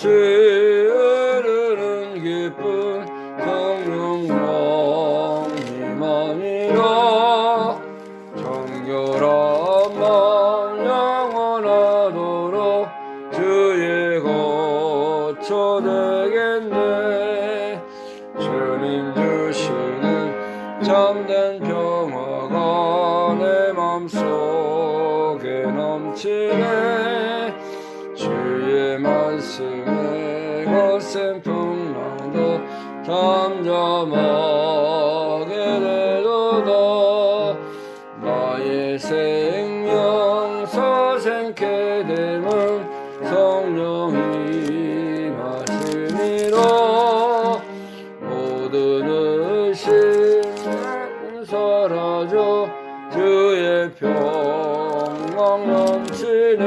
주의 흐르는 기쁜 성령 영이만이라 정결한 마음 영원하도록 주의 거처 되겠네. 주님 주시는 참된 평화가 내 맘속에 넘치네. 주의 말씀에 거센 풍랑도 잠잠하게 되도다. 나의 생명 서생케 됨은 성령이 마시니라. 모든 의심은 사라져 주의 평강 넘치네.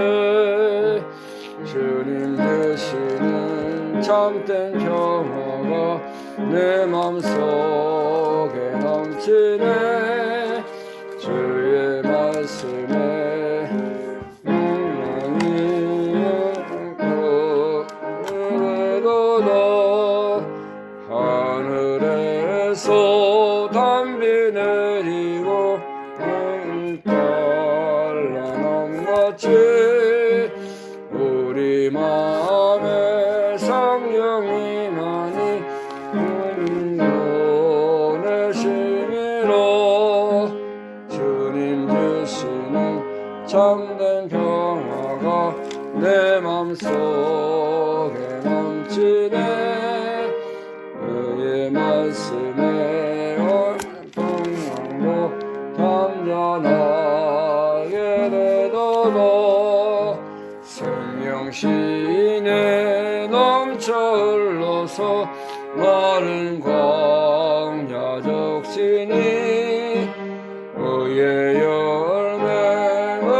주님 주시는 참된 평화가 내 맘속에 넘치네. 주의 말씀에 평강이 되도다. 하늘에서 담비 내리고 딸라남같이 우리 마음에 성령이 많이 보내심이라. 주님 주시는 참된 평화가 내 맘속에 넘치네. 그의 말씀에 풍랑도 잠잠하게 되도다. 생명신에 넘쳐 흘러서 마른 광야 적시니 의의 열매를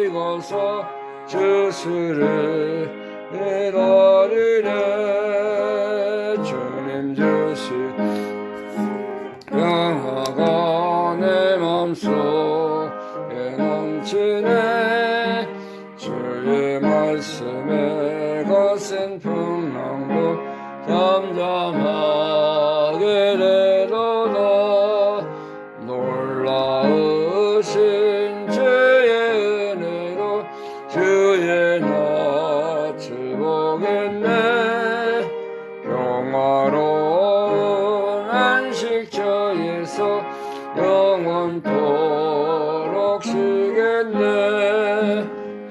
익어서 주스를 이루리래. 주님 주신 평화가 내 맘속에 넘치네. 주의 말씀에 거센 풍랑도 잠잠하게 되도다. 놀라우신 주의 은혜로 주의 낯을 보겠네. 평화로운 안식처에서 영원토록 쉬겠네.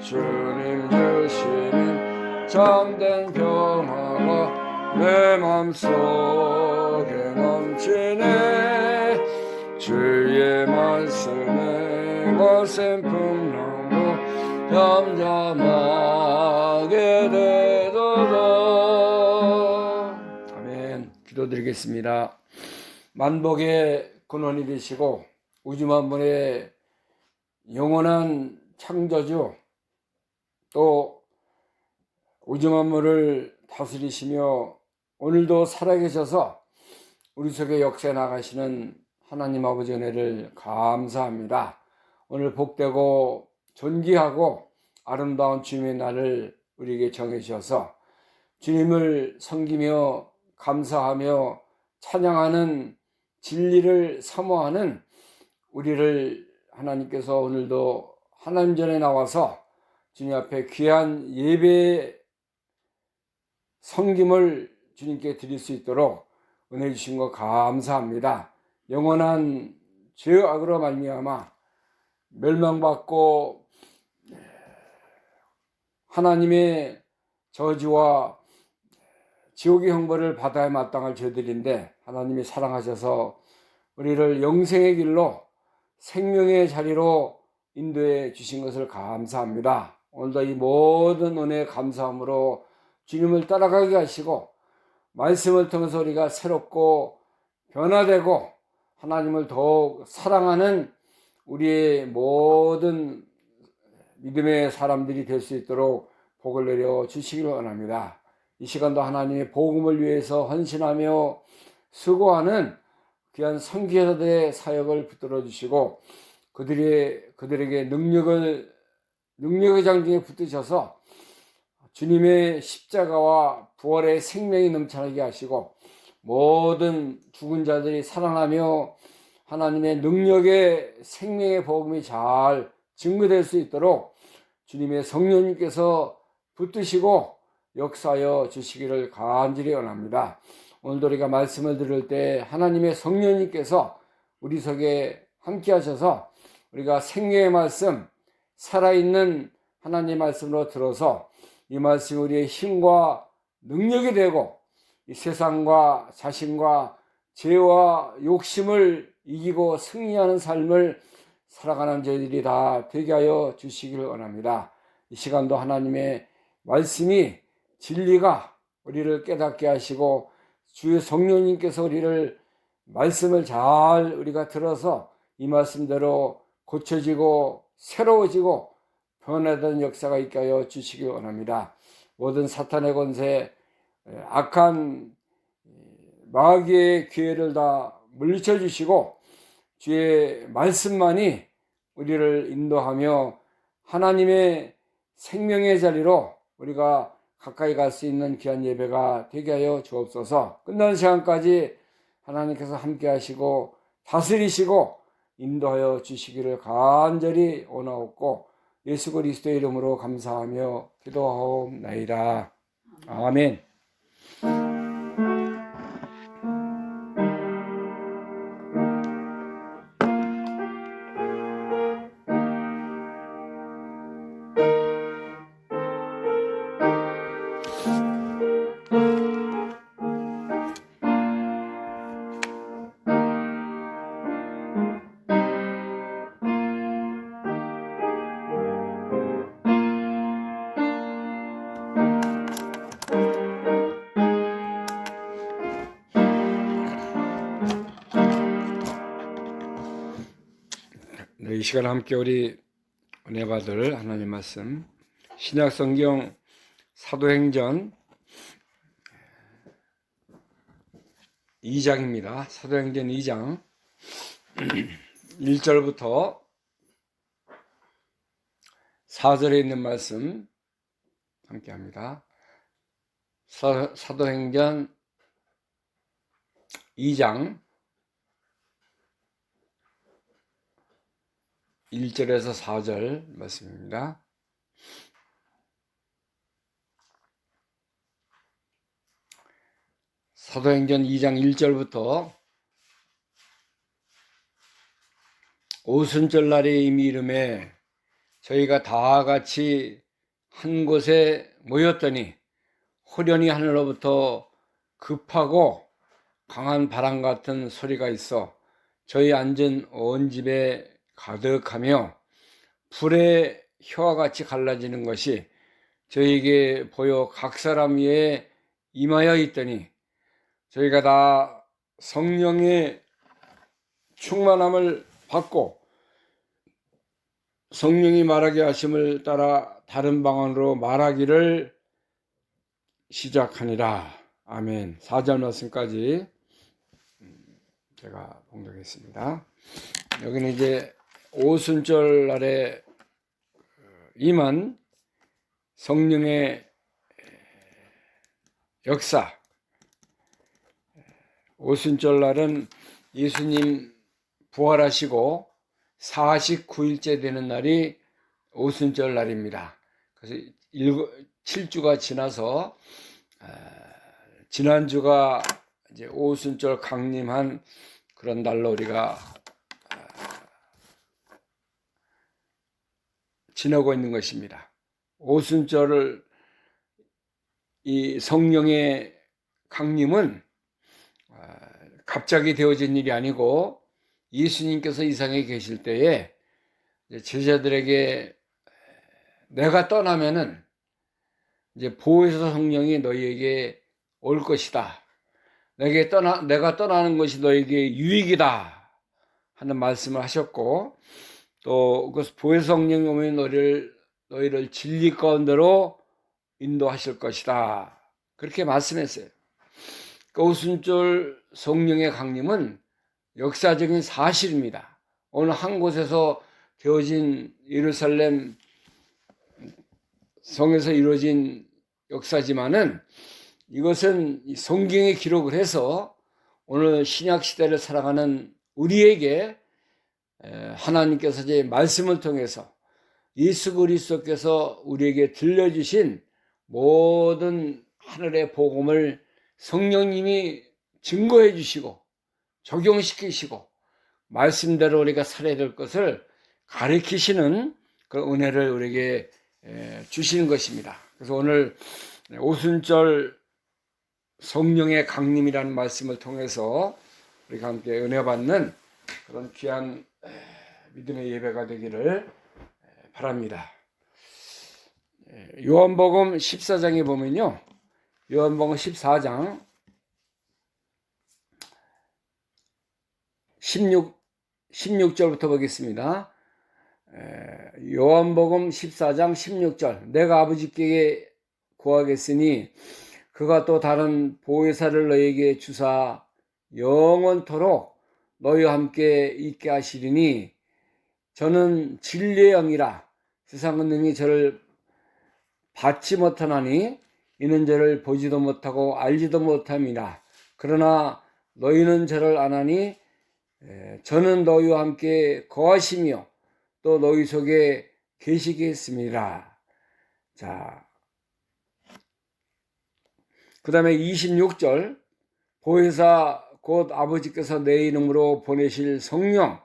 주님 주시는 참된 평화가 내 맘속에 넘치네. 주의 말씀에 거센 풍랑도 잠잠하게 되도다. 아멘. 기도드리겠습니다. 만복의 근원이 되시고 우주 만물의 영원한 창조주, 또 우주 만물을 다스리시며 오늘도 살아계셔서 우리 속에 역사해 나가시는 하나님 아버지 은혜를 감사합니다. 오늘 복되고 존귀하고 아름다운 주님의 날을 우리에게 정해주셔서 주님을 섬기며 감사하며 찬양하는 진리를 사모하는 우리를 하나님께서 오늘도 하나님 전에 나와서 주님 앞에 귀한 예배 섬김을 주님께 드릴 수 있도록 은혜 주신 것 감사합니다. 영원한 죄악으로 말미암아 멸망받고 하나님의 저주와 지옥의 형벌을 받아야 마땅할 죄들인데 하나님이 사랑하셔서 우리를 영생의 길로 생명의 자리로 인도해 주신 것을 감사합니다. 오늘도 이 모든 은혜에 감사함으로 주님을 따라가게 하시고 말씀을 통해서 우리가 새롭고 변화되고 하나님을 더욱 사랑하는 우리의 모든 믿음의 사람들이 될 수 있도록 복을 내려 주시기를 원합니다. 이 시간도 하나님의 복음을 위해서 헌신하며 수고하는 귀한 선교사들의 사역을 붙들어 주시고 그들에게 능력의 장중에 붙드셔서 주님의 십자가와 부활의 생명이 넘쳐나게 하시고 모든 죽은 자들이 살아나며 하나님의 능력의 생명의 복음이 잘 증거될 수 있도록 주님의 성령님께서 붙드시고 역사하여 주시기를 간절히 원합니다. 오늘도 우리가 말씀을 들을 때 하나님의 성령님께서 우리 속에 함께 하셔서 우리가 생명의 말씀, 살아있는 하나님의 말씀으로 들어서 이 말씀이 우리의 힘과 능력이 되고 이 세상과 자신과 죄와 욕심을 이기고 승리하는 삶을 살아가는 저희들이 다 되게 하여 주시기를 원합니다. 이 시간도 하나님의 말씀이 진리가 우리를 깨닫게 하시고 주의 성령님께서 우리를 말씀을 잘 우리가 들어서 이 말씀대로 고쳐지고 새로워지고 변화되는 역사가 있게 하여 주시기 원합니다. 모든 사탄의 권세, 악한 마귀의 기회를 다 물리쳐 주시고 주의 말씀만이 우리를 인도하며 하나님의 생명의 자리로 우리가 가까이 갈 수 있는 귀한 예배가 되게 하여 주옵소서. 끝나는 시간까지 하나님께서 함께 하시고 다스리시고 인도하여 주시기를 간절히 원하옵고 예수 그리스도의 이름으로 감사하며 기도하옵나이다. 아멘. 이 시간 함께 우리 은혜 받을 하나님 말씀 신약 성경 사도행전 2장입니다. 사도행전 2장 1절부터 4절에 있는 말씀 함께 합니다. 사도행전 2장 1절에서 4절 말씀입니다. 사도행전 2장 1절부터 오순절날에 이미 이름에 저희가 다 같이 한 곳에 모였더니 호련히 하늘로부터 급하고 강한 바람 같은 소리가 있어 저희 앉은 온 집에 가득하며 불의 혀와 같이 갈라지는 것이 저희에게 보여 각 사람 위에 임하여 있더니 저희가 다 성령의 충만함을 받고 성령이 말하게 하심을 따라 다른 방언으로 말하기를 시작하니라. 아멘. 4절 말씀까지 제가 봉독했습니다. 여기는 이제 오순절 날에 임한 성령의 역사. 오순절 날은 예수님 부활하시고 49일째 되는 날이 오순절 날입니다. 그래서 7주가 지나서 지난주가 이제 오순절 강림한 그런 날로 우리가 지나고 있는 것입니다. 오순절을 이 성령의 강림은 갑자기 되어진 일이 아니고 예수님께서 이 세상에 계실 때에 제자들에게 내가 떠나면은 이제 보혜사 성령이 너희에게 올 것이다. 내가 떠나는 것이 너희에게 유익이다 하는 말씀을 하셨고 또 그 보혜사 성령이 오면 너희를 진리 가운데로 인도하실 것이다. 그렇게 말씀했어요. 그 오순절 성령의 강림은 역사적인 사실입니다. 어느 한 곳에서 되어진 예루살렘 성에서 이루어진 역사지만은 이것은 성경에 기록을 해서 오늘 신약 시대를 살아가는 우리에게 하나님께서 이제 말씀을 통해서 예수 그리스도께서 우리에게 들려주신 모든 하늘의 복음을 성령님이 증거해 주시고 적용시키시고 말씀대로 우리가 살아야 될 것을 가르치시는 그 은혜를 우리에게 주시는 것입니다. 그래서 오늘 오순절 성령의 강림이라는 말씀을 통해서 우리가 함께 은혜 받는 그런 귀한 믿음의 예배가 되기를 바랍니다. 요한복음 14장에 보면요. 요한복음 14장 16절부터 보겠습니다. 요한복음 14장 16절 내가 아버지께 구하겠으니 그가 또 다른 보혜사를 너에게 주사 영원토록 너희와 함께 있게 하시리니 저는 진리의 영이라 세상은 능히 저를 받지 못하나니 이는 저를 보지도 못하고 알지도 못함이라 그러나 너희는 저를 아나니 저는 너희와 함께 거하시며 또 너희 속에 계시겠습니다. 자, 그 다음에 26절 보혜사 곧 아버지께서 내 이름으로 보내실 성령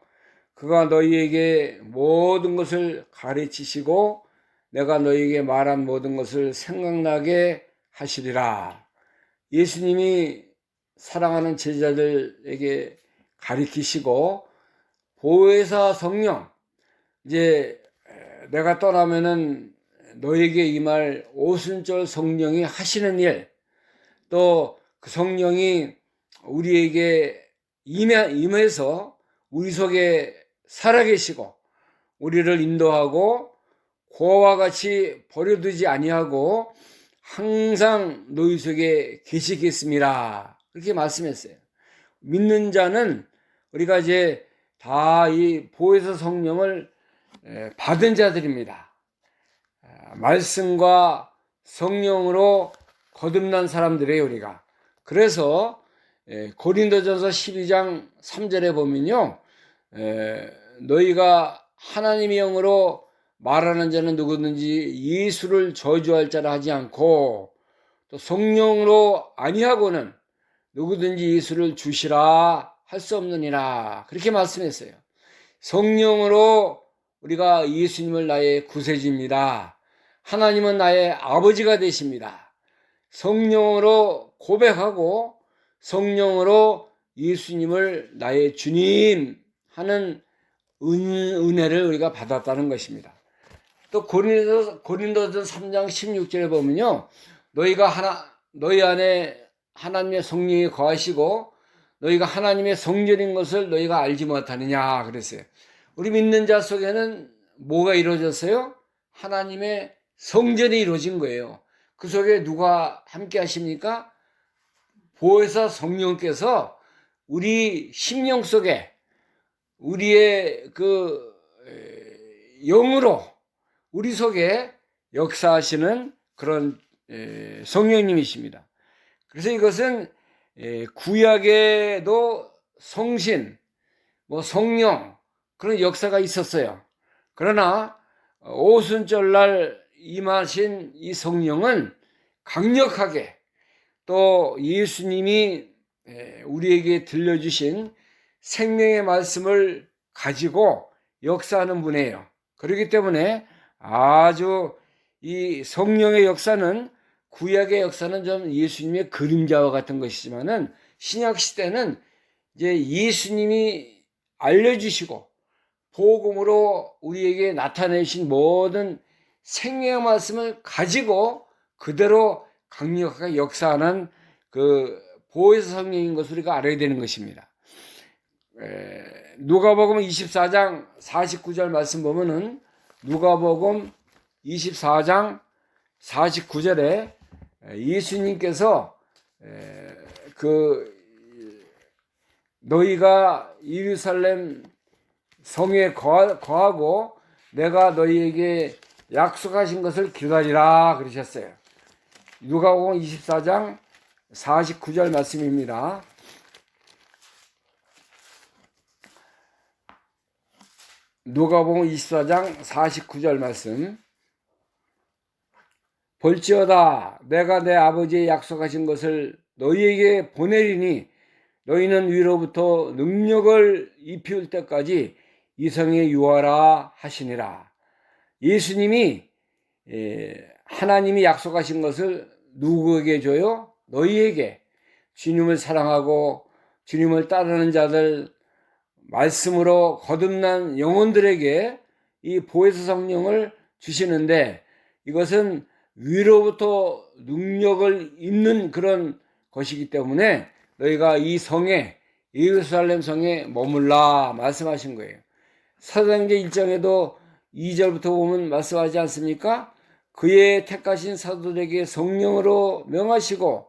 그가 너희에게 모든 것을 가르치시고 내가 너희에게 말한 모든 것을 생각나게 하시리라. 예수님이 사랑하는 제자들에게 가르치시고 보혜사 성령 이제 내가 떠나면은 너에게 임할 오순절 성령이 하시는 일 또 그 성령이 우리에게 임해서 우리 속에 살아계시고 우리를 인도하고 고와 같이 버려두지 아니하고 항상 너희 속에 계시겠습니다. 그렇게 말씀했어요. 믿는 자는 우리가 이제 다 이 보혜사 성령을 받은 자들입니다. 말씀과 성령으로 거듭난 사람들이에요, 우리가. 그래서 고린도전서 12장 3절에 보면요. 너희가 하나님의 영으로 말하는 자는 누구든지 예수를 저주할 자라 하지 않고 또 성령으로 아니하고는 누구든지 예수를 주시라 할 수 없느니라. 그렇게 말씀했어요. 성령으로 우리가 예수님을 나의 구세주입니다. 하나님은 나의 아버지가 되십니다. 성령으로 고백하고 성령으로 예수님을 나의 주님 하는 은혜를 우리가 받았다는 것입니다. 또 고린도전 3장 16절에 보면요. 너희 안에 하나님의 성령이 거하시고 너희가 하나님의 성전인 것을 너희가 알지 못하느냐 그랬어요. 우리 믿는 자 속에는 뭐가 이루어졌어요? 하나님의 성전이 이루어진 거예요. 그 속에 누가 함께 하십니까? 보혜사 성령께서 우리 심령 속에 우리의 그 영으로 우리 속에 역사하시는 그런 성령님이십니다. 그래서 이것은 구약에도 성신, 성령 그런 역사가 있었어요. 그러나 오순절날 임하신 이 성령은 강력하게 또 예수님이 우리에게 들려주신 생명의 말씀을 가지고 역사하는 분이에요. 그렇기 때문에 아주 이 성령의 역사는 구약의 역사는 좀 예수님의 그림자와 같은 것이지만은 신약 시대는 이제 예수님이 알려주시고 복음으로 우리에게 나타내신 모든 생명의 말씀을 가지고 그대로 강력하게 역사하는 그 보혜사 성령인 것을 우리가 알아야 되는 것입니다. 누가복음 24장 49절 말씀 보면은 누가복음 24장 49절에 예수님께서 너희가 예루살렘 성에 거하고 내가 너희에게 약속하신 것을 기다리라 그러셨어요. 누가복음 24장 49절 말씀입니다. 누가복음 24장 49절 말씀. 볼지어다 내가 내 아버지의 약속하신 것을 너희에게 보내리니 너희는 위로부터 능력을 입힐 때까지 이 성에 유하라 하시니라. 예수님이 하나님이 약속하신 것을 누구에게 줘요? 너희에게. 주님을 사랑하고 주님을 따르는 자들, 말씀으로 거듭난 영혼들에게 이 보혜사 성령을 주시는데, 이것은 위로부터 능력을 입는 그런 것이기 때문에 너희가 이 성에, 예루살렘 성에 머물라 말씀하신 거예요. 사도행전 1장에도 2절부터 보면 말씀하지 않습니까? 그의 택하신 사도들에게 성령으로 명하시고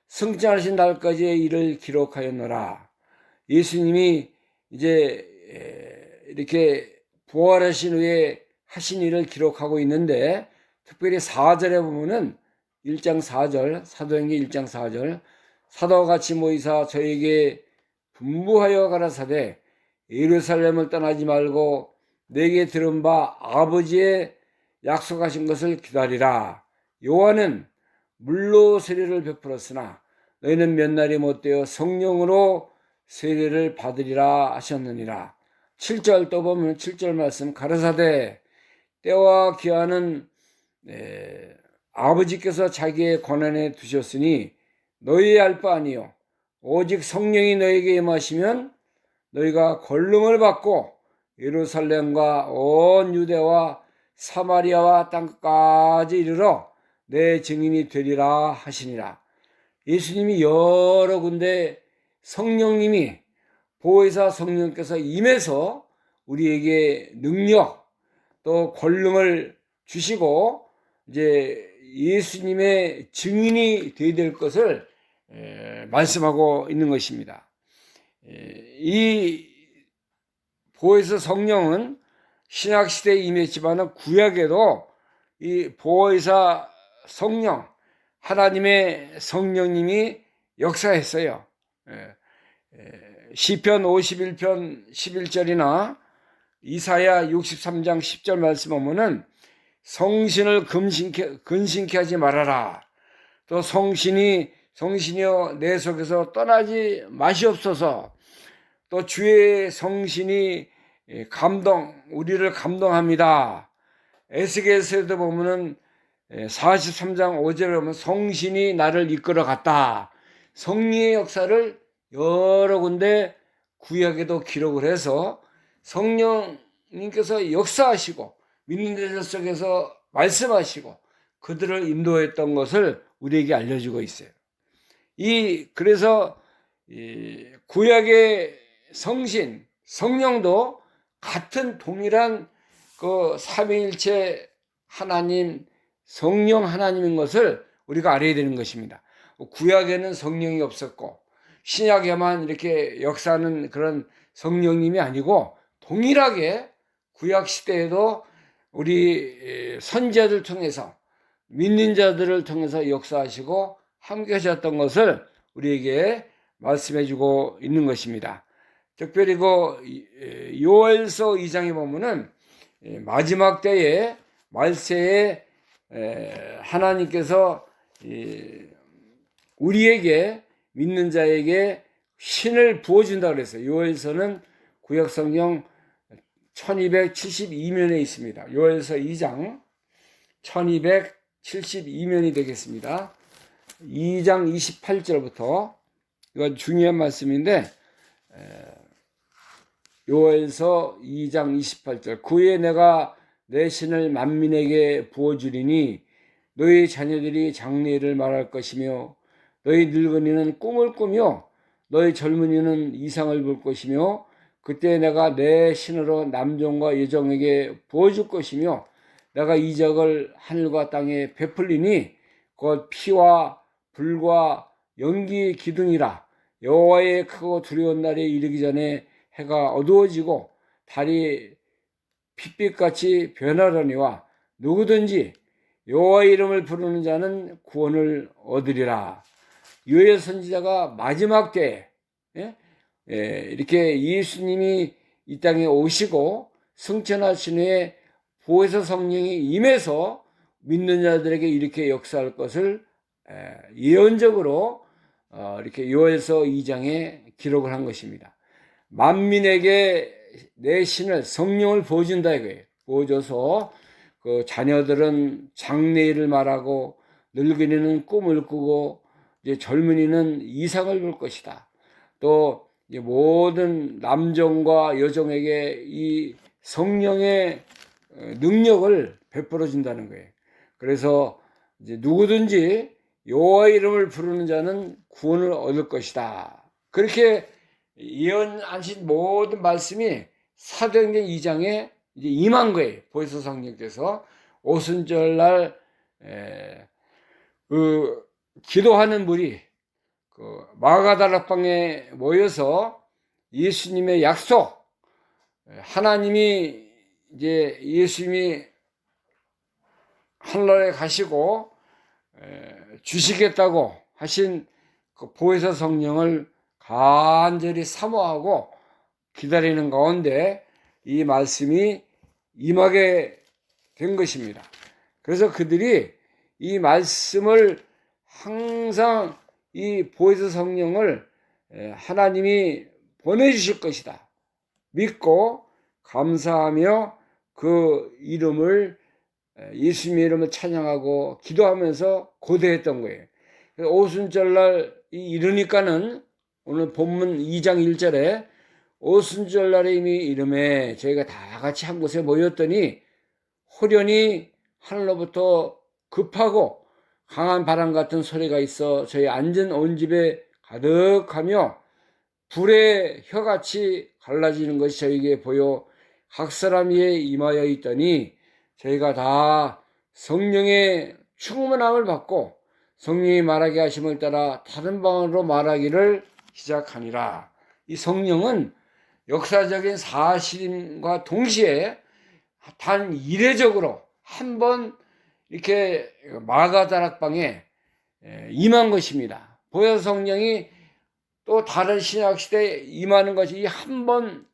승천하신 날까지의 일을 기록하였노라. 예수님이 이제 이렇게 부활하신 후에 하신 일을 기록하고 있는데, 특별히 4절에 보면은 1장 4절, 사도행전 1장 4절, 사도와 같이 모이사 저에게 분부하여 가라사대 예루살렘을 떠나지 말고 내게 들은 바 아버지의 약속하신 것을 기다리라. 요한은 물로 세례를 베풀었으나 너희는 몇 날이 못되어 성령으로 세례를 받으리라 하셨느니라. 7절 또 보면 7절 말씀, 가라사대 때와 기한은 아버지께서 자기의 권한에 두셨으니 너희의 알 바 아니요 오직 성령이 너희에게 임하시면 너희가 권능을 받고 예루살렘과 온 유대와 사마리아와 땅끝까지 이르러 내 증인이 되리라 하시니라. 예수님이 여러 군데 성령님이, 보혜사 성령께서 임해서 우리에게 능력 또 권능을 주시고 이제 예수님의 증인이 되어야 될 것을 말씀하고 있는 것입니다. 이 보혜사 성령은 신약시대에 임했지만 구약에도 이 보혜사 성령, 하나님의 성령님이 역사했어요. 시편 51편 11절이나 이사야 63장 10절 말씀 보면은 성신을 근심케 하지 말아라. 또 성신이여 내 속에서 떠나지 마시옵소서. 또 주의 성신이 우리를 감동합니다. 에스겔서에도 보면은 43장 5절에 보면 성신이 나를 이끌어 갔다. 성령의 역사를 여러 군데 구약에도 기록을 해서 성령님께서 역사하시고 믿는 자들 속에서 말씀하시고 그들을 인도했던 것을 우리에게 알려주고 있어요. 그래서 구약의 성령도 같은 동일한 그 삼위일체 하나님, 성령 하나님인 것을 우리가 알아야 되는 것입니다. 구약에는 성령이 없었고 신약에만 이렇게 역사하는 그런 성령님이 아니고 동일하게 구약 시대에도 우리 선지자들 통해서, 믿는 자들을 통해서 역사하시고 함께 하셨던 것을 우리에게 말씀해 주고 있는 것입니다. 특별히 요엘서 2장에 보면은 마지막 때에 말세에 하나님께서 우리에게, 믿는 자에게 신을 부어준다고 그랬어요. 요엘서는 구약성경 1272면에 있습니다. 요엘서 2장 1272면이 되겠습니다. 2장 28절부터, 이건 중요한 말씀인데, 요엘서 2장 28절, 그에 내가 내 신을 만민에게 부어주리니 너희 자녀들이 장래를 말할 것이며 너희 늙은이는 꿈을 꾸며 너희 젊은이는 이상을 볼 것이며 그때 내가 내 신으로 남종과 여종에게 부어줄 것이며 내가 이적을 하늘과 땅에 베풀리니 곧 피와 불과 연기의 기둥이라. 여호와의 크고 두려운 날에 이르기 전에 해가 어두워지고 달이 핏빛같이 변하려니와 누구든지 여호와의 이름을 부르는 자는 구원을 얻으리라. 요엘 선지자가 마지막 때에 이렇게 예수님이 이 땅에 오시고 승천하신 후에 보혜사 성령이 임해서 믿는 자들에게 이렇게 역사할 것을 예언적으로 이렇게 요엘서 2장에 기록을 한 것입니다. 만민에게 내 신을 성령을 부어준다 이거예요. 부어줘서 그 자녀들은 장래일을 말하고 늙은이는 꿈을 꾸고 이제 젊은이는 이상을 볼 것이다. 또 이제 모든 남종과 여종에게 이 성령의 능력을 베풀어 준다는 거예요. 그래서 이제 누구든지 여호와의 이름을 부르는 자는 구원을 얻을 것이다. 그렇게 예언하신 모든 말씀이 사도행전 2장에 이제 임한 거예요. 보혜사 성령께서 오순절날 그 기도하는 물이 그 마가다락방에 모여서 예수님의 약속, 하나님이 이제 예수님이 하늘에 가시고 주시겠다고 하신 그 보혜사 성령을 간절히 사모하고 기다리는 가운데 이 말씀이 임하게 된 것입니다. 그래서 그들이 이 말씀을 항상 이 보혜사 성령을 하나님이 보내주실 것이다 믿고 감사하며 그 이름을 예수님의 이름을 찬양하고 기도하면서 고대했던 거예요. 오순절날 이르니까는 오늘 본문 2장 1절에 오순절날에 이미 이름에 저희가 다 같이 한 곳에 모였더니 호련히 하늘로부터 급하고 강한 바람 같은 소리가 있어 저희 앉은 온 집에 가득하며 불의 혀같이 갈라지는 것이 저에게 보여 각 사람 위에 임하여 있더니 저희가 다 성령의 충만함을 받고 성령이 말하게 하심을 따라 다른 방언으로 말하기를 시작하니라. 이 성령은 역사적인 사실과 동시에 단 이례적으로 한번 이렇게 마가다락방에 임한 것입니다. 보혜사 성령이 또 다른 신약시대에 임하는 것이 한 번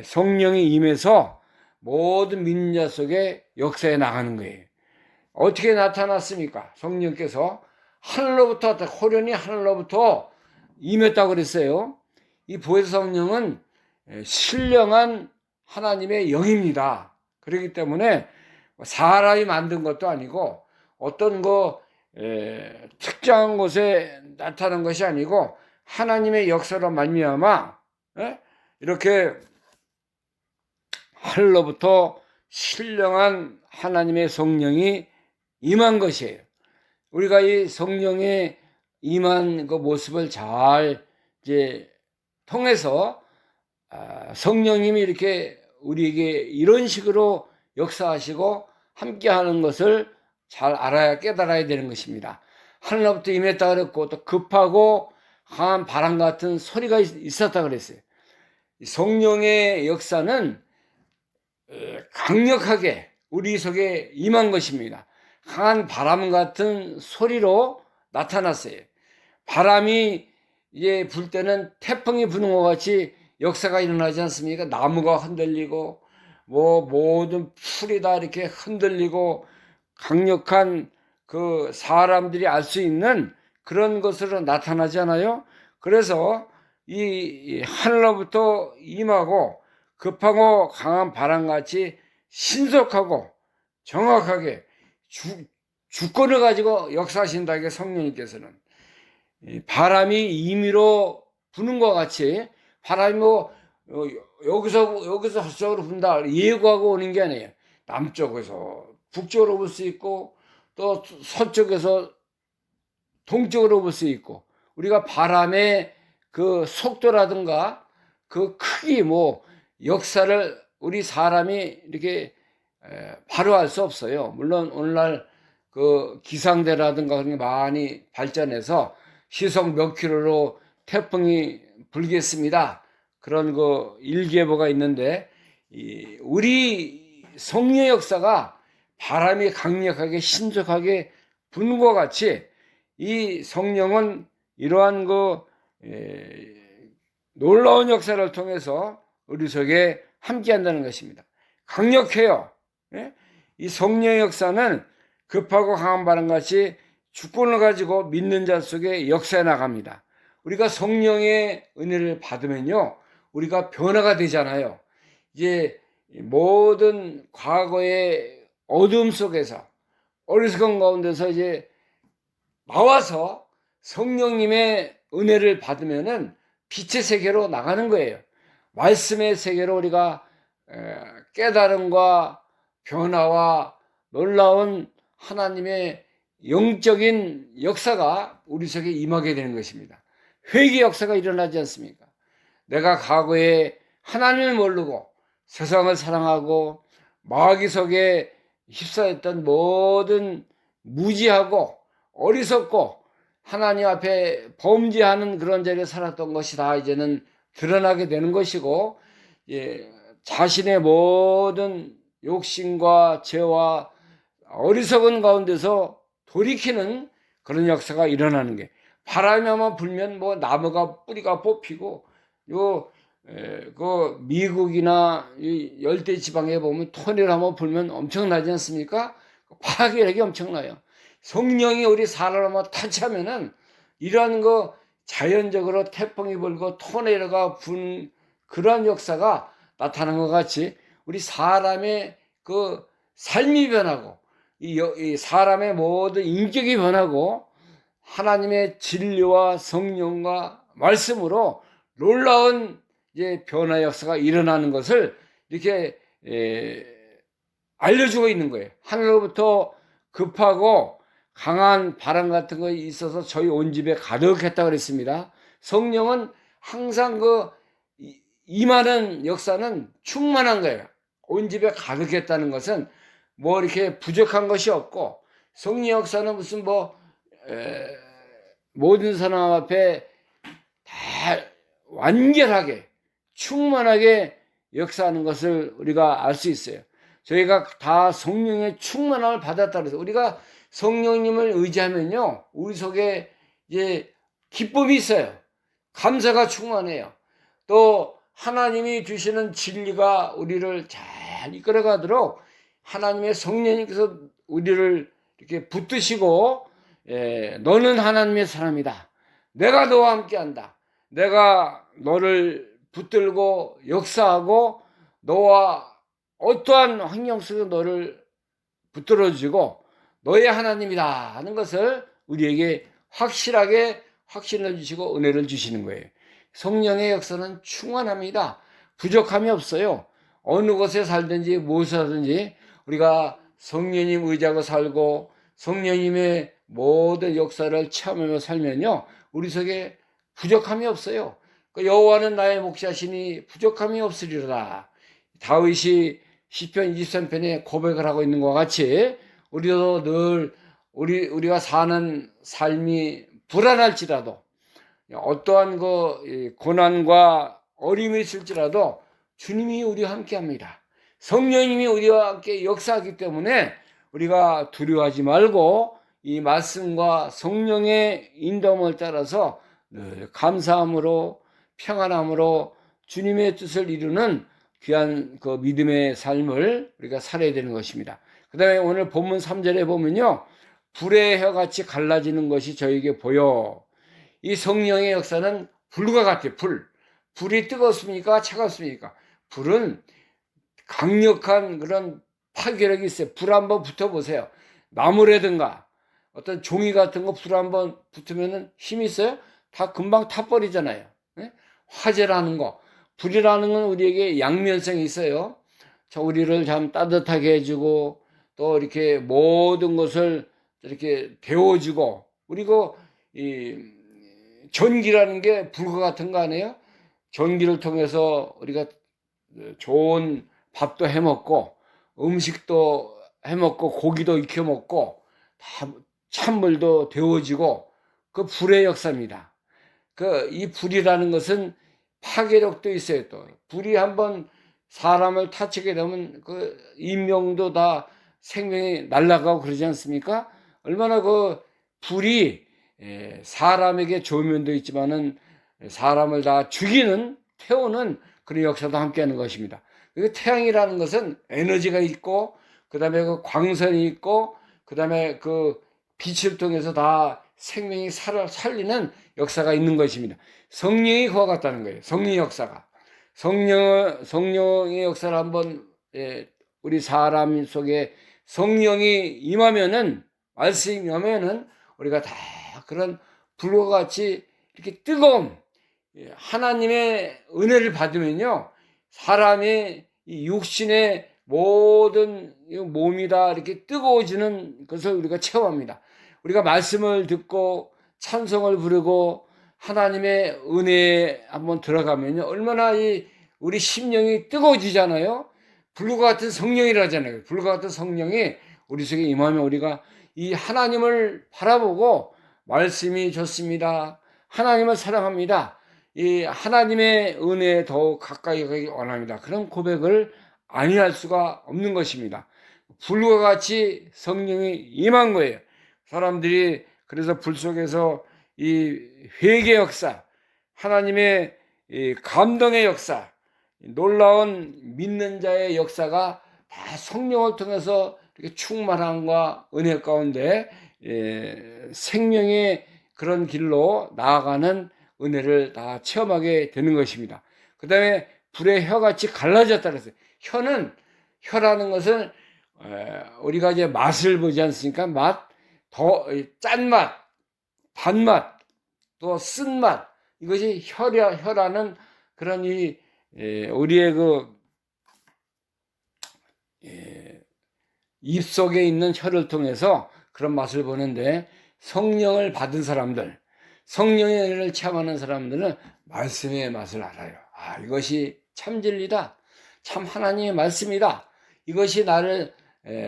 성령이 임해서 모든 믿는 자 속에 역사에 나가는 거예요. 어떻게 나타났습니까? 성령께서 하늘로부터 호련히 하늘로부터 임했다고 그랬어요. 이 보혜사 성령은 신령한 하나님의 영입니다. 그렇기 때문에 사람이 만든 것도 아니고 어떤 특정한 곳에 나타난 것이 아니고 하나님의 역사로 말미암아 이렇게 하늘로부터 신령한 하나님의 성령이 임한 것이에요. 우리가 이 성령의 임한 그 모습을 잘 이제 통해서 성령님이 이렇게 우리에게 이런 식으로 역사하시고 함께하는 것을 잘 알아야 깨달아야 되는 것입니다. 하늘로부터 임했다 그랬고 또 급하고 강한 바람 같은 소리가 있었다 그랬어요. 성령의 역사는 강력하게 우리 속에 임한 것입니다. 강한 바람 같은 소리로 나타났어요. 바람이 이제 불 때는 태풍이 부는 것 같이 역사가 일어나지 않습니까? 나무가 흔들리고 모든 풀이 다 이렇게 흔들리고 강력한 그 사람들이 알 수 있는 그런 것으로 나타나잖아요. 그래서 이 하늘로부터 임하고 급하고 강한 바람같이 신속하고 정확하게 주권을 가지고 역사하신다. 이게 성령님께서는 바람이 임의로 부는 것 같이 바람이 여기서 서쪽으로 분다 예고하고 오는 게 아니에요. 남쪽에서 북쪽으로 불 수 있고 또 서쪽에서 동쪽으로 불 수 있고 우리가 바람의 그 속도라든가 그 크기 역사를 우리 사람이 이렇게 바로 알 수 없어요. 물론 오늘날 그 기상대라든가 그런 게 많이 발전해서 시속 몇 킬로로 태풍이 불겠습니다. 그런 그 일기예보가 있는데 우리 성령의 역사가 바람이 강력하게 신속하게 부는 것 같이 이 성령은 이러한 놀라운 역사를 통해서 우리 속에 함께한다는 것입니다. 강력해요. 예? 이 성령의 역사는 급하고 강한 바람같이 주권을 가지고 믿는 자 속에 역사해 나갑니다. 우리가 성령의 은혜를 받으면요, 우리가 변화가 되잖아요. 이제 모든 과거의 어둠 속에서 어리석은 가운데서 이제 나와서 성령님의 은혜를 받으면은 빛의 세계로 나가는 거예요. 말씀의 세계로 우리가 깨달음과 변화와 놀라운 하나님의 영적인 역사가 우리 속에 임하게 되는 것입니다. 회개 역사가 일어나지 않습니까? 내가 과거에 하나님을 모르고 세상을 사랑하고 마귀 속에 휩싸였던 모든 무지하고 어리석고 하나님 앞에 범죄하는 그런 자리에 살았던 것이 다 이제는 드러나게 되는 것이고, 자신의 모든 욕심과 죄와 어리석은 가운데서 돌이키는 그런 역사가 일어나는 게, 바람이 한번 불면 뭐 나무가 뿌리가 뽑히고, 그 미국이나 열대 지방에 보면 토네로 한번 불면 엄청나지 않습니까? 파괴력이 엄청나요. 성령이 우리 사람을 한번 타치하면은 이러한 거 자연적으로 태풍이 불고 토네로가 분 그러한 역사가 나타난 것 같이 우리 사람의 그 삶이 변하고 이 사람의 모든 인격이 변하고 하나님의 진리와 성령과 말씀으로 놀라운 이제 변화 역사가 일어나는 것을 이렇게 알려주고 있는 거예요. 하늘로부터 급하고 강한 바람 같은 거 있어서 저희 온 집에 가득했다고 그랬습니다. 성령은 항상 임하는 역사는 충만한 거예요. 온 집에 가득했다는 것은 뭐 이렇게 부족한 것이 없고, 성령 역사는 무슨 모든 사람 앞에 다 완결하게 충만하게 역사하는 것을 우리가 알 수 있어요. 저희가 다 성령의 충만함을 받았다 그래서 우리가 성령님을 의지하면요, 우리 속에 이제 기쁨이 있어요. 감사가 충만해요. 또 하나님이 주시는 진리가 우리를 잘 이끌어가도록 하나님의 성령님께서 우리를 이렇게 붙드시고, 너는 하나님의 사람이다. 내가 너와 함께한다. 내가 너를 붙들고 역사하고 너와 어떠한 환경 속에 너를 붙들어주고 너의 하나님이다 하는 것을 우리에게 확실하게 확신을 주시고 은혜를 주시는 거예요. 성령의 역사는 충만합니다. 부족함이 없어요. 어느 곳에 살든지 무엇을 하든지 우리가 성령님 의지하고 살고 성령님의 모든 역사를 체험하며 살면요, 우리 속에 부족함이 없어요. 여호와는 나의 목자시니 부족함이 없으리로다. 다윗이 시편 23편에 고백을 하고 있는 것과 같이 우리도 늘 우리가 사는 삶이 불안할지라도 어떠한 고난과 어려움이 있을지라도 주님이 우리와 함께합니다. 성령님이 우리와 함께 역사하기 때문에 우리가 두려워하지 말고 이 말씀과 성령의 인도함을 따라서 늘 감사함으로 평안함으로 주님의 뜻을 이루는 귀한 그 믿음의 삶을 우리가 살아야 되는 것입니다. 그 다음에 오늘 본문 3절에 보면요, 불의 혀같이 갈라지는 것이 저에게 보여. 이 성령의 역사는 불과 같아요. 불이 뜨겁습니까? 차갑습니까? 불은 강력한 그런 파괴력이 있어요. 불 한번 붙어보세요. 나무라든가 어떤 종이 같은 거 불 한번 붙으면 힘이 있어요? 다 금방 타버리잖아요. 화재라는 거, 불이라는 건 우리에게 양면성이 있어요. 우리를 참 따뜻하게 해주고 또 이렇게 모든 것을 이렇게 데워주고, 그리고 이 전기라는 게 불과 같은 거 아니에요? 전기를 통해서 우리가 좋은 밥도 해먹고 음식도 해먹고 고기도 익혀 먹고 다 찬물도 데워지고 그 불의 역사입니다. 이 불이라는 것은 파괴력도 있어요. 또 불이 한번 사람을 타치게 되면 그 인명도 다 생명이 날아가고 그러지 않습니까? 얼마나 그 불이 사람에게 좋은 면도 있지만은 사람을 다 죽이는, 태우는 그런 역사도 함께하는 것입니다. 그 태양이라는 것은 에너지가 있고, 그 다음에 그 광선이 있고, 그 다음에 그 빛을 통해서 다 생명이 살리는 역사가 있는 것입니다. 성령이 그와 같다는 거예요. 성령의 역사가. 성령의 역사를 한번, 우리 사람 속에 성령이 임하면은, 말씀이 임하면은, 우리가 다 그런 불과 같이 이렇게 뜨거움, 하나님의 은혜를 받으면요, 사람의 이 육신의 모든 몸이 다 이렇게 뜨거워지는 것을 우리가 체험합니다. 우리가 말씀을 듣고 찬송을 부르고 하나님의 은혜에 한번 들어가면요, 얼마나 우리 심령이 뜨거워지잖아요. 불과 같은 성령이라잖아요. 불과 같은 성령이 우리 속에 임하면 우리가 이 하나님을 바라보고, 말씀이 좋습니다, 하나님을 사랑합니다, 이 하나님의 은혜에 더욱 가까이 가기 원합니다, 그런 고백을 아니할 수가 없는 것입니다. 불과 같이 성령이 임한 거예요. 사람들이 그래서 불 속에서 이 회개 역사, 하나님의 이 감동의 역사, 놀라운 믿는 자의 역사가 다 성령을 통해서 이렇게 충만함과 은혜 가운데 생명의 그런 길로 나아가는 은혜를 다 체험하게 되는 것입니다. 그 다음에 불의 혀같이 갈라졌다 그랬어요. 혀라는 것은 우리가 이제 맛을 보지 않습니까? 짠맛, 단맛, 또 쓴맛, 이것이 혀라는 그런 우리의 입 속에 있는 혀를 통해서 그런 맛을 보는데, 성령을 받은 사람들, 성령의 은혜를 체험하는 사람들은 말씀의 맛을 알아요. 이것이 참 진리다, 참 하나님의 말씀이다, 이것이 나를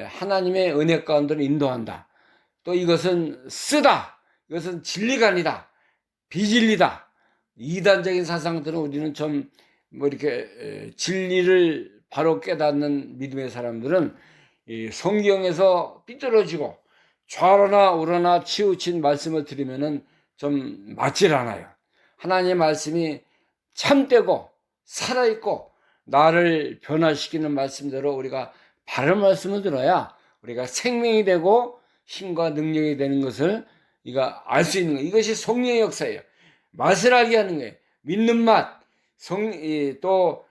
하나님의 은혜 가운데로 인도한다, 또 이것은 쓰다, 이것은 진리가 아니다, 비진리다. 이단적인 사상들은 우리는 좀 이렇게 진리를 바로 깨닫는 믿음의 사람들은 이 성경에서 삐뚤어지고 좌로나 우로나 치우친 말씀을 들으면은 좀 맞질 않아요. 하나님의 말씀이 참되고 살아있고 나를 변화시키는 말씀대로 우리가 바른 말씀을 들어야 우리가 생명이 되고 힘과 능력이 되는 것을 알 수 있는 거예요. 이것이 성령의 역사예요. 맛을 알게 하는 거예요. 믿는 맛, 또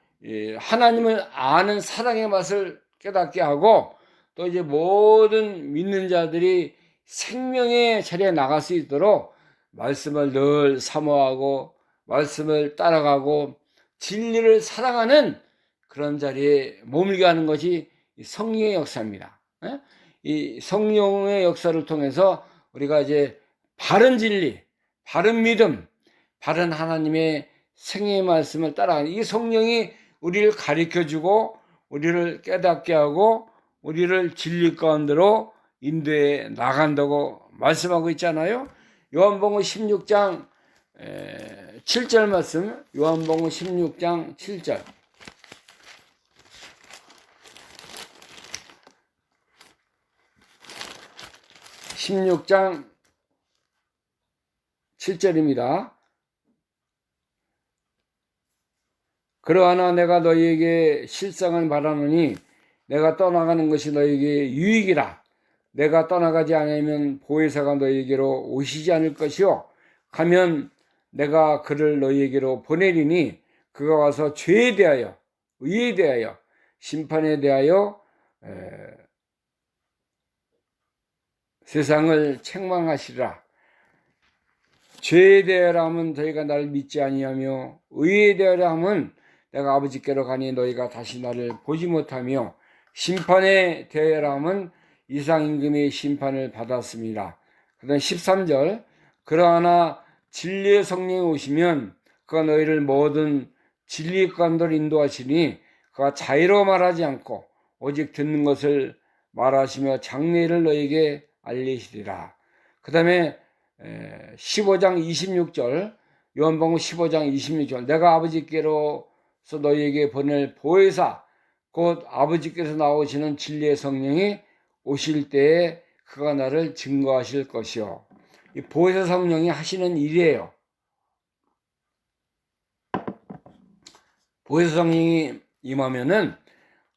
하나님을 아는 사랑의 맛을 깨닫게 하고, 또 이제 모든 믿는 자들이 생명의 자리에 나갈 수 있도록 말씀을 늘 사모하고 말씀을 따라가고 진리를 사랑하는 그런 자리에 머물게 하는 것이 성령의 역사입니다. 이 성령의 역사를 통해서 우리가 이제 바른 진리, 바른 믿음, 바른 하나님의 생애의 말씀을 따라가는, 이 성령이 우리를 가르쳐주고 우리를 깨닫게 하고 우리를 진리 가운데로 인도해 나간다고 말씀하고 있잖아요. 요한복음 16장 7절 말씀, 요한복음 16장 7절. 16장 7절입니다. 그러하나 내가 너희에게 실상을 말하노니 내가 떠나가는 것이 너희에게 유익이라. 내가 떠나가지 않으면 보혜사가 너희에게로 오시지 않을 것이요, 가면 내가 그를 너희에게로 보내리니 그가 와서 죄에 대하여, 의에 대하여, 심판에 대하여 세상을 책망하시라. 죄에 대하여 하면 너희가 나를 믿지 아니하며, 의에 대하여 하면 내가 아버지께로 가니 너희가 다시 나를 보지 못하며, 심판에 대하여 하면 이상임금의 심판을 받았습니다. 그 다음 13절. 그러나 진리의 성령이 오시면 그가 너희를 모든 진리의 가운데로 인도하시니 그가 자의로 말하지 않고 오직 듣는 것을 말하시며 장래를 너희에게 알리시리라. 그 다음에 15장 26절, 요한복음 15장 26절. 내가 아버지께로서 너희에게 보낼 보혜사, 곧 아버지께서 나오시는 진리의 성령이 오실 때에 그가 나를 증거하실 것이요. 이 보혜사 성령이 하시는 일이에요. 보혜사 성령이 임하면은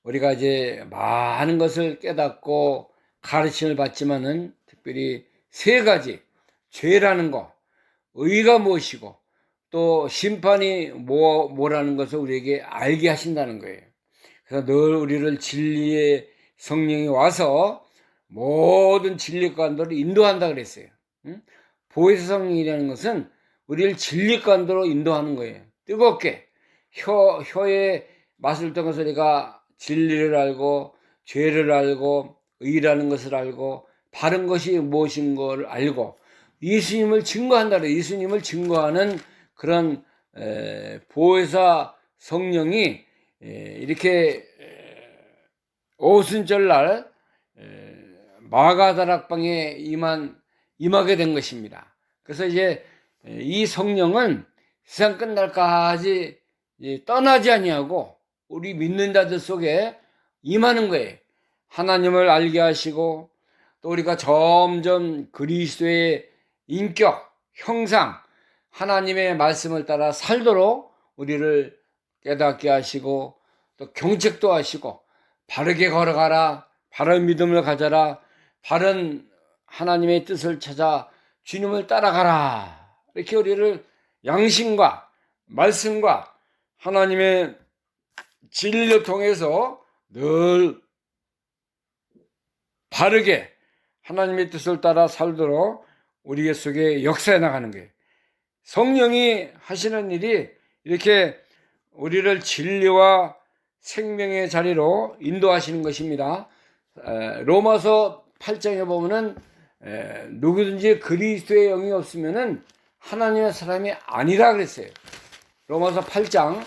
우리가 이제 많은 것을 깨닫고 가르침을 받지만은 특별히 세 가지, 죄라는 거, 의가 무엇이고 또 심판이 뭐라는 것을 우리에게 알게 하신다는 거예요. 그래서 늘 우리를 진리의 성령이 와서 모든 진리관도로 인도한다 그랬어요. 보혜사 성령이라는 것은 우리를 진리관도로 인도하는 거예요. 뜨겁게 혀의 맛을 통해서 우리가 진리를 알고 죄를 알고 의라는 것을 알고 바른 것이 무엇인 걸 알고 예수님을 증거한다 그래요. 예수님을 증거하는 그런 보혜사 성령이 이렇게 오순절날 마가다락방에 임하게 된 것입니다. 그래서 이제 이 성령은 세상 끝날까지 떠나지 아니하고 우리 믿는 자들 속에 임하는 거예요. 하나님을 알게 하시고 또 우리가 점점 그리스도의 인격, 형상, 하나님의 말씀을 따라 살도록 우리를 깨닫게 하시고 또 경책도 하시고 바르게 걸어가라, 바른 믿음을 가져라, 바른 하나님의 뜻을 찾아 주님을 따라가라. 이렇게 우리를 양심과 말씀과 하나님의 진리를 통해서 늘 바르게 하나님의 뜻을 따라 살도록 우리 속에 역사해 나가는 거예요. 성령이 하시는 일이 이렇게 우리를 진리와 생명의 자리로 인도하시는 것입니다. 로마서 8장에 보면은 누구든지 그리스도의 영이 없으면은 하나님의 사람이 아니라 그랬어요. 로마서 8장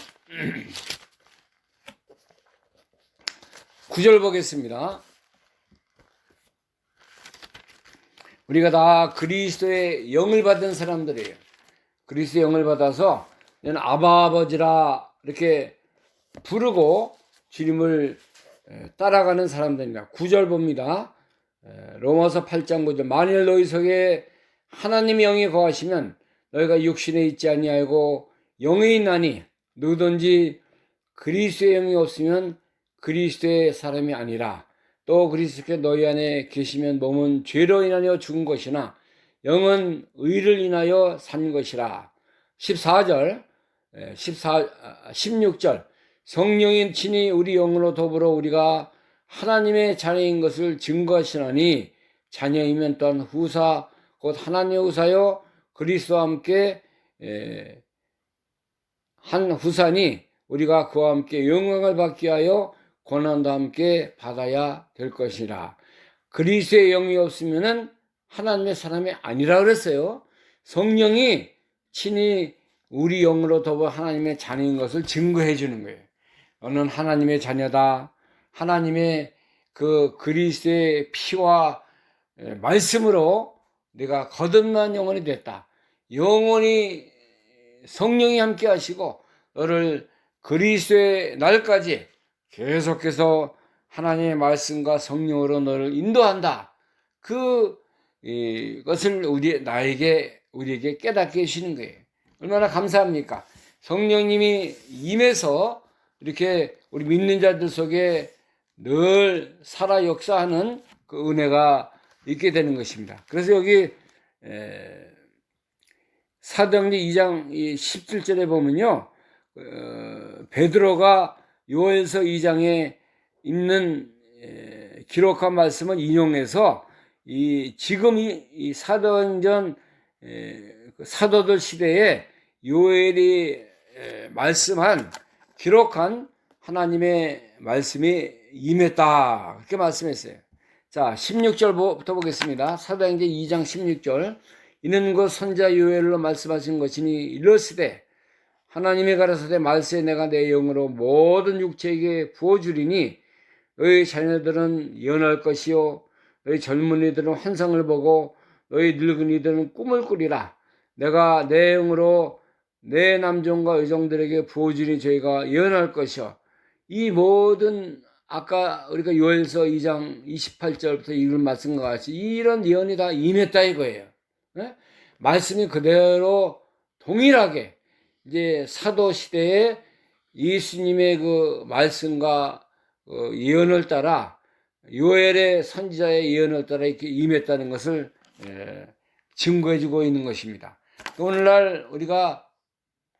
9절 보겠습니다. 우리가 다 그리스도의 영을 받은 사람들이에요. 그리스도의 영을 받아서 아바 아버지라 이렇게 부르고 주님을 따라가는 사람들입니다. 9절 봅니다. 로마서 8장 9절 만일 너희 속에 하나님의 영이 거하시면 너희가 육신에 있지 아니하고 영에 있나니 누구든지 그리스도의 영이 없으면 그리스도의 사람이 아니라 또 그리스도께 너희 안에 계시면 몸은 죄로 인하여 죽은 것이나 영은 의를 인하여 산 것이라. 14절 16절 성령인 친히 우리 영으로 더불어 우리가 하나님의 자녀인 것을 증거하시나니 자녀이면 또한 후사 곧 하나님의 후사요 그리스도와 함께 한 후사니 우리가 그와 함께 영광을 받게 하여 고난도 함께 받아야 될 것이라. 그리스도의 영이 없으면은 하나님의 사람이 아니라 그랬어요. 성령이 친히 우리 영으로 더불어 하나님의 자녀인 것을 증거해 주는 거예요. 너는 하나님의 자녀다. 하나님의 그 그리스도의 피와 말씀으로 내가 거듭난 영혼이 됐다. 영혼이 성령이 함께 하시고 너를 그리스도의 날까지 계속해서 하나님의 말씀과 성령으로 너를 인도한다. 그것을 우리에게 깨닫게 해주시는 거예요. 얼마나 감사합니까? 성령님이 임해서 이렇게 우리 믿는 자들 속에 늘 살아 역사하는 그 은혜가 있게 되는 것입니다. 그래서 여기 사도행전 2장 17절에 보면요, 베드로가 요엘서 2장에 있는 기록한 말씀을 인용해서 지금 이 사도행전 사도들 시대에 요엘이 기록한 하나님의 말씀이 임했다. 그렇게 말씀했어요. 자, 16절부터 보겠습니다. 사도행전 2장 16절. 이는 곧 선지자 요엘로 말씀하신 것이니 이르시되 하나님이 가라사대 말세 내가 내 영으로 모든 육체에게 부어주리니 너희 자녀들은 예언할 것이요 너희 젊은이들은 환상을 보고 너희 늙은이들은 꿈을 꾸리라. 내가 내 영으로 내 남종과 여종들에게 부어주니 저희가 예언할 것이요 이 모든 아까 우리가 요엘서 2장 28절부터 읽은 말씀과 같이 이런 예언이 다 임했다 이거예요. 네? 말씀이 그대로 동일하게 이제 사도 시대에 예수님의 그 말씀과 예언을 따라 요엘의 선지자의 예언을 따라 이렇게 임했다는 것을 증거해주고 있는 것입니다. 또 오늘날 우리가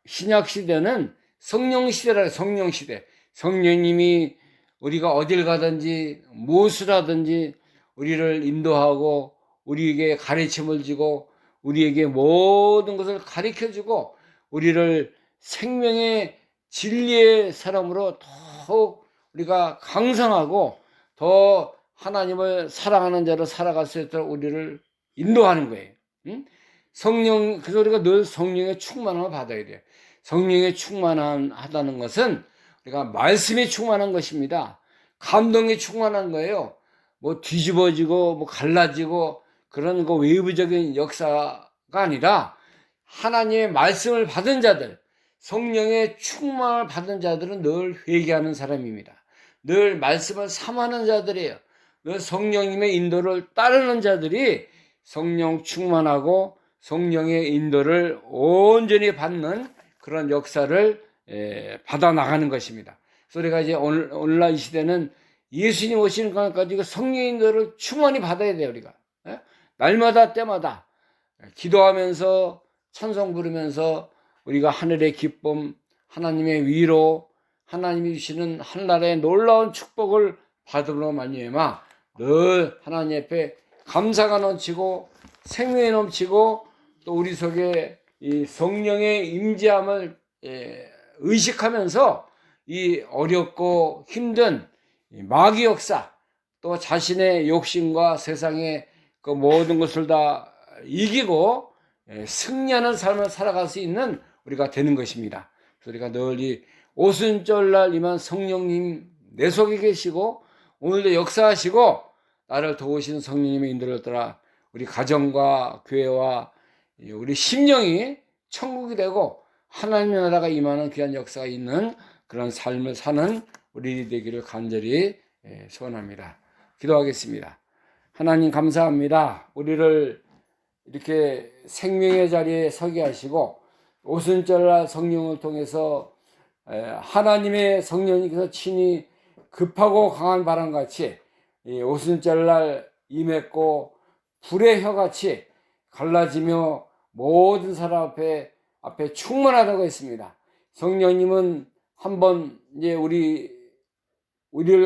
신약 시대는 성령 시대라 성령 시대. 성령님이 우리가 어딜 가든지 무엇을 하든지 우리를 인도하고 우리에게 가르침을 주고 우리에게 모든 것을 가르쳐주고 우리를 생명의 진리의 사람으로 더욱 우리가 강성하고 더 하나님을 사랑하는 자로 살아갈 수 있도록 우리를 인도하는 거예요. 응? 성령, 그래서 우리가 늘 성령의 충만함을 받아야 돼요. 성령의 충만하다는 것은 우리가 말씀이 충만한 것입니다. 감동이 충만한 거예요. 뭐 뒤집어지고 뭐 갈라지고 그런 거 외부적인 역사가 아니라 하나님의 말씀을 받은 자들, 성령의 충만을 받은 자들은 늘 회개하는 사람입니다. 늘 말씀을 삼하는 자들이에요. 늘 성령님의 인도를 따르는 자들이 성령 충만하고 성령의 인도를 온전히 받는 그런 역사를 받아 나가는 것입니다. 그래서 우리가 이제 오늘날 이 시대는 예수님 오시는 것까지 성령의 인도를 충만히 받아야 돼요. 우리가 날마다 때마다 기도하면서 찬송 부르면서 우리가 하늘의 기쁨, 하나님의 위로, 하나님이 주시는 하늘나라의 놀라운 축복을 받음으로 말미암아 늘 하나님 앞에 감사가 넘치고 생명이 넘치고 또 우리 속에 이 성령의 임재함을 의식하면서 이 어렵고 힘든 마귀 역사 또 자신의 욕심과 세상의 그 모든 것을 다 이기고 승리하는 삶을 살아갈 수 있는 우리가 되는 것입니다. 그래서 우리가 늘 이 오순절날 임한 성령님 내 속에 계시고 오늘도 역사하시고 나를 도우시는 성령님의 인도를 따라 우리 가정과 교회와 우리 심령이 천국이 되고 하나님의 나라가 임하는 귀한 역사가 있는 그런 삶을 사는 우리 되기를 간절히 소원합니다. 기도하겠습니다. 하나님 감사합니다. 우리를 이렇게 생명의 자리에 서게 하시고 오순절날 성령을 통해서 하나님의 성령님께서 친히 급하고 강한 바람같이 오순절날 임했고 불의 혀같이 갈라지며 모든 사람 앞에 충만하다고 했습니다. 성령님은 한번 이제 우리를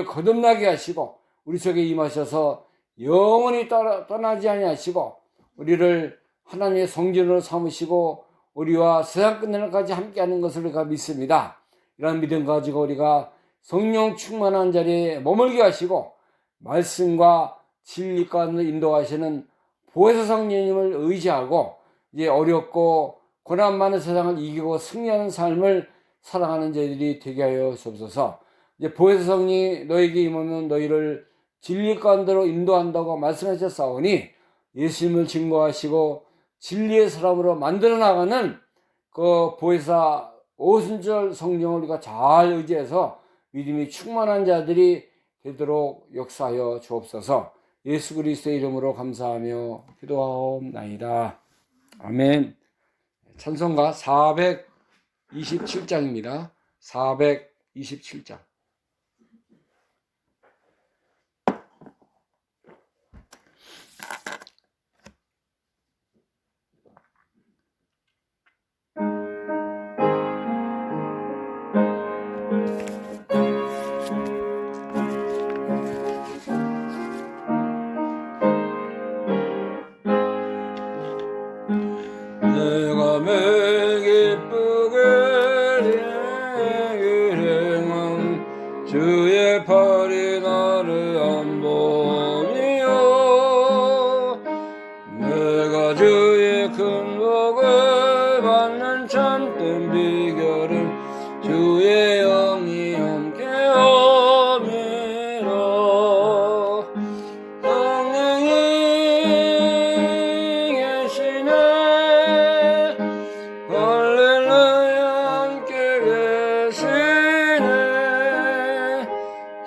거듭나게 하시고 우리 속에 임하셔서 영원히 떠나지 아니하시고 우리를 하나님의 성전으로 삼으시고 우리와 세상 끝날까지 함께하는 것을 우리가 믿습니다. 이런 믿음 가지고 우리가 성령 충만한 자리에 머물게 하시고 말씀과 진리 가운데 인도하시는 보혜사 성령님을 의지하고 이제 어렵고 고난 많은 세상을 이기고 승리하는 삶을 살아가는 저희들이 되게 하여 주옵소서. 이제 보혜사 성령이 너에게 임하면 너희를 진리 가운데로 인도한다고 말씀하셨사오니 예수님을 증거하시고 진리의 사람으로 만들어 나가는 그 보혜사 오순절 성령을 우리가 잘 의지해서 믿음이 충만한 자들이 되도록 역사하여 주옵소서. 예수 그리스도의 이름으로 감사하며 기도하옵나이다. 아멘. 찬송가 427장입니다. 427장. 내가 매일 기쁘게 행한 주의 팔이 나를 안보니요 내가 주의 큰 복을 받는 참된 비결은 주의 영이 함께함이라 성령이 계시네 할렐루야 함께 계시네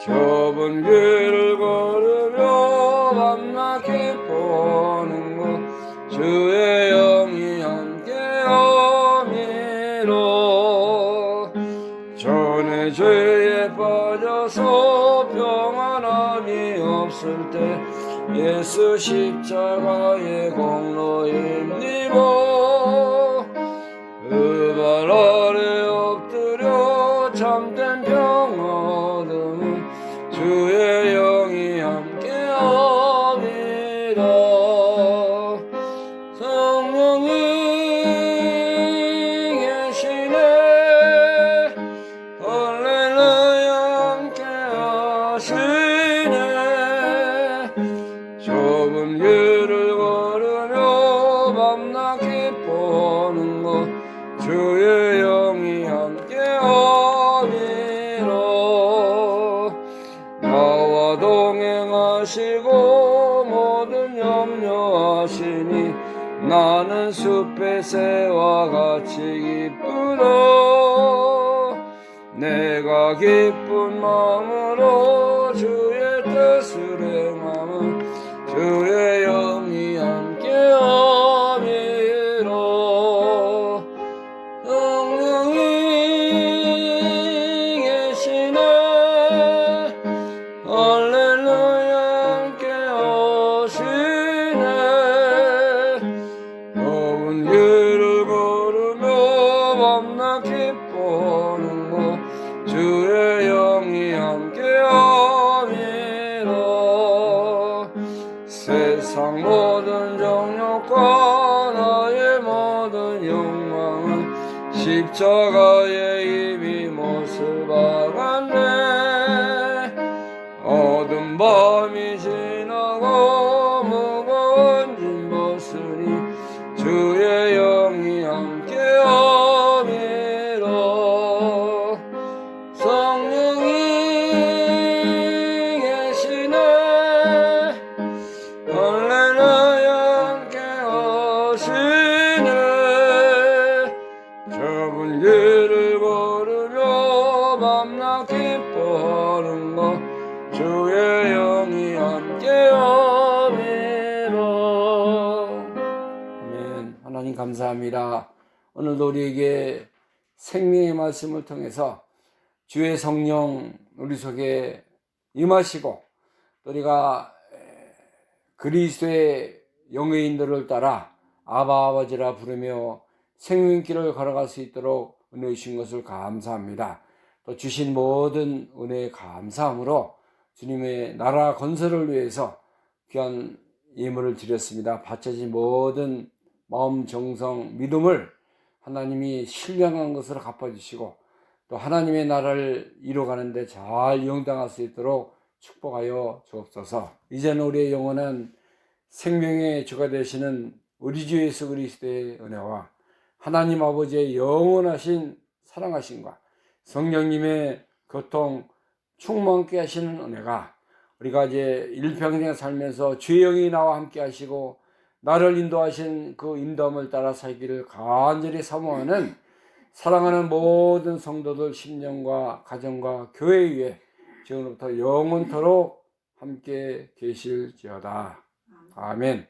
좁은 길을 걸으며 밤낮 기뻐하는 것 주의 영이 함께함이로 전에 죄에 빠져서 평안함이 없을 때 예수 십자가의 공로 힘입어 그 발 아래 엎드려 참된 평화 얻음은 주의 영이 함께함이라 성령이 계시네 할렐루야 함께하시네 좁은 길을 걸으며 밤낮 기뻐하는 것 주의 영이 함께함이라 나와 동행하시고 모든 염려하시니 나는 숲의 새와 같이 기쁘다 내가 기쁜 마음으로 주의 뜻을 행함은 주의 영이 함께함이라 성령이 계시네 할렐루야 함께하시네 좁은 길을 걸으며 밤낮 기뻐하는 것 주의 영이 함께함이라 세상 모든 정욕과 나의 모든 욕망은 십자가에 이미 못을 박았네 어두운 밤이 지나고 무거운 짐 벗으니 주의 영이 함께함이라 성령이 계시네 할렐루야 함께하시네 좁은 길을 걸으며 밤낮 기뻐하는 것 주의 영이 함께함이라 아멘. 하나님 감사합니다. 오늘도 우리에게 생명의 말씀을 통해서 주의 성령 우리 속에 임하시고 또 우리가 그리스도의 영의인들을 따라 아바 아버지라 부르며 생명길을 걸어갈 수 있도록 은혜 주신 것을 감사합니다. 또 주신 모든 은혜에 감사함으로 주님의 나라 건설을 위해서 귀한 예물을 드렸습니다. 바쳐진 모든 마음, 정성, 믿음을 하나님이 신령한 것으로 갚아주시고 또 하나님의 나라를 이루어가는 데 잘 이용당할 수 있도록 축복하여 주옵소서. 이제는 우리의 영원한 생명의 주가 되시는 우리 주 예수 그리스도의 은혜와 하나님 아버지의 영원하신 사랑하심과 성령님의 교통 충만케 하시는 은혜가 우리가 이제 일평생 살면서 주의 영이 나와 함께 하시고 나를 인도하신 그 인도함을 따라 살기를 간절히 사모하는 사랑하는 모든 성도들 심령과 가정과 교회 위에 지금부터 영원토록 함께 계실지어다. 아멘.